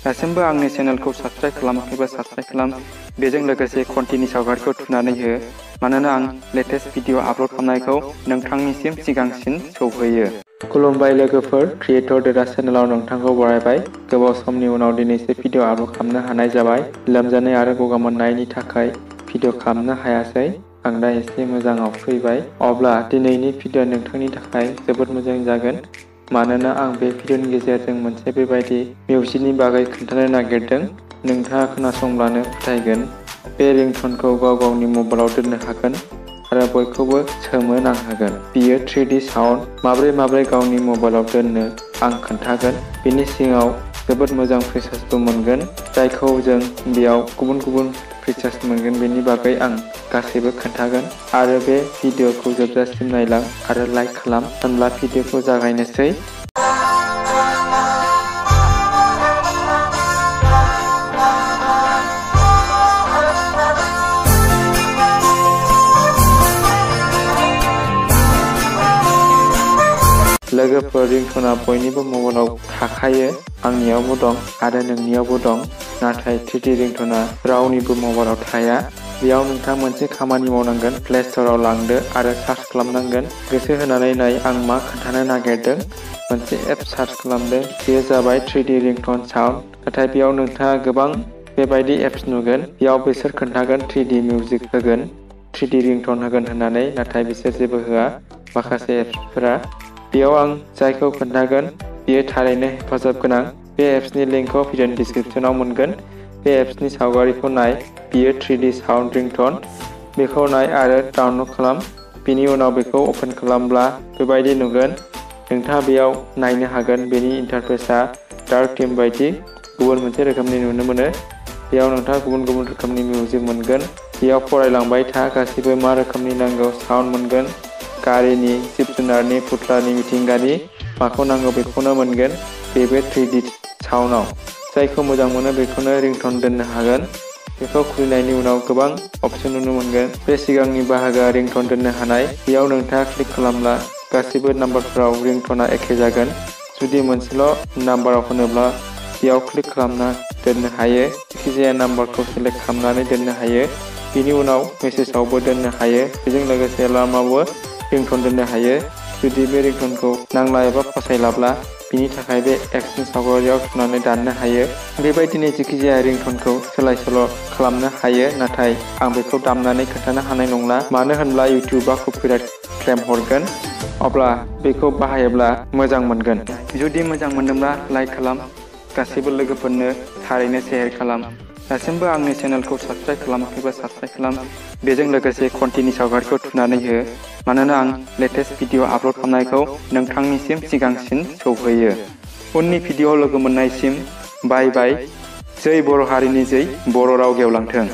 दासिमबो आंनि चेनेलखौ subscribe खालामाखैबा subscribe खालाम। बेजों लोगोसे घन्टिनि सावगारिखौ थुनानै हो, मानोना आं लेटेस्ट भिडिअ आपल'ड खालामनायखौ नोंथांनिसिम सिगांसिन सौहैयो। खुलुमबाय लोगोफोर, क्रिएटर डेटा चेनेलाव नोंथांखौ बरायबाय। गोबाव समनि उनाव दिनैसो भिडिअ आपल'ड खालामनो हानाय जाबाय। लोमजानाय आरो गगा मोननायनि थाखाय भिडिअ खालामनो हायासै। आं दा एसे मोजाङाव फैबाय। अब्ला दिनैनि भिडिअ नोंथांनि थाखाय जोबोद मोजां जागोन, मानोना आं बे भिडिअनि गेजेरजों मोनसे बेबायदि मिउजिकनि बागै खोन्थानो नागिरदों। नोंथाङा खोनासंब्लानो फोथायगोन। बे रिंटनखौ गाव गावनि मबाइलाव दोननो हागोन आरो बयखौबो सोमोनांहोगोन। बियो 3D साउन्ड। माब्रै गावनि मबाइलाव दोननो आं खोन्थागोन। बिनि सिङाव जोबोद मोजां फिचार्सबो मोनगोन, जायखौ जों बेयाव गुबुन फिचार्स मोनगोन। बेनि बागै आं गासैबो खोन्थागोन। आरो बे भिडिअखौ जोबजासिम नायलां आरो लाइक खालाम। होनब्ला भिडिअखौ जागायनोसै। लोगोफोर, रिंटना बयनिबो मबाइलाव थाखायो। आंनियावबो दं आरो नोंनियावबो दं। नाथाय 3D रिंटना रावनिबो मबाइलाव थाया। बेयाव नोंथाङा मोनसे खामानि मावनांगोन। प्ले स्ट'राव लांदो आरो सार्च खालामनांगोन। गोसो होनानै नाय आं मा खोन्थानो नागिरदों। मोनसे एप सार्च खालामदो। बेयो जाबाय 3D रिंटन साउन्ड। नाथाय बेयाव नोंथाङा गोबां बेबायदि एप्स नुगोन। बेयाव बिसोर खोन्थागोन 3D मिउजिक होगोन, 3D रिंटन होगोन होननानै, नाथाय बिसोर जेबो होआ माखासे एप्सफोरा। बेयाव आं जायखौ खोन्थागोन बेयो थारैनो हेफाजाब गोनां। बे एप्सनि लिंकखौ भिडिअनि डिसक्रिपसनाव मोनगोन। बे एप्सनि सावगारिखौ नाय। बियो 3D साउन्ड रिंटन। बेखौ नाय आरो डाउनल'ड खालाम। बेनि उनाव बेखौ अपेन खालामब्ला बेबायदि नुगोन। नोंथाङा बेयाव नायनो हागोन। बेनि इन्टारफेसआ डार्क थीम बायदि गुबुन मोनसे रोखोमनि नुनो मोनो। बेयाव नोंथाङा गुबुन रोखोमनि मिउजिक मोनगोन। बेयाव फरायलांबाय था, गासिबो मा रोखोमनि नांगौ साउन्ड मोनगोन। गारिनि, जिब-जुनारनि, फुथुलानि, मिथिंगानि, माखौ नांगौ बेखौनो मोनगोन। बेबो 3D साउन्डआव। जायखौ मोजां मोनो बेखौनो रिंटन दोननो हागोन। बेखौ खुलिनायनि उनाव गोबां अपसन नुनो मोनगोन। बे सिगांनि बाहागोआ रिंटन दोननो हानाय। बेयाव नोंथाङा क्लिक खालामब्ला गासिबो नाम्बारफोराव रिंटना एखे जागोन। जुदि मोनसेल' नाम्बाराव होनोब्ला बेयाव क्लिक खालामना दोननो हायो। जायखिजाया नाम्बारखौ सेलेक्ट खालामनानै दोननो हायो। बिनि उनाव मेसेजावबो दोननो हायो। बेजों लोगोसे एलार्मावबो रिंटन दोननो हायो। जुदि बे रिंटनखौ नांला एबा फसायलाब्ला बिनि थाखाय बे एप्सनि सावगारियाव थुनानै दाननो हायो। बेबायदिनो जेखिजाया रिंटनखौ सोलाय-सोल' खालामनो हायो। नाथाय आं बेखौ दामनानै खोन्थानो हानाय नंला, मानो होनब्ला इउटिउबआ कपिराइट क्लेम हरगोन। अब्ला बेखौ बाहायोब्ला मोजां मोनगोन। जुदि मोजां मोनदोंब्ला लाइक खालाम। गासैबो लोगोफोरनो थारैनो शेयार खालाम। दासिमबो आंनि चेनेलखौ साबस्क्राइब खालामाखैबा साबस्क्राइब खालाम। बेजों लोगोसे घन्टिनि सावगारिखौ थुनानै हो, मानोना आं लेटेस्ट भिडिअ आपल'ड खालामनायखौ नोंथांनिसिम सिगांसिन सौहैयो। उननि भिडिअ लोगो मोननायसिम बाय बाय। जै बर' हारिनि जै, बर' राव गेवलांथों।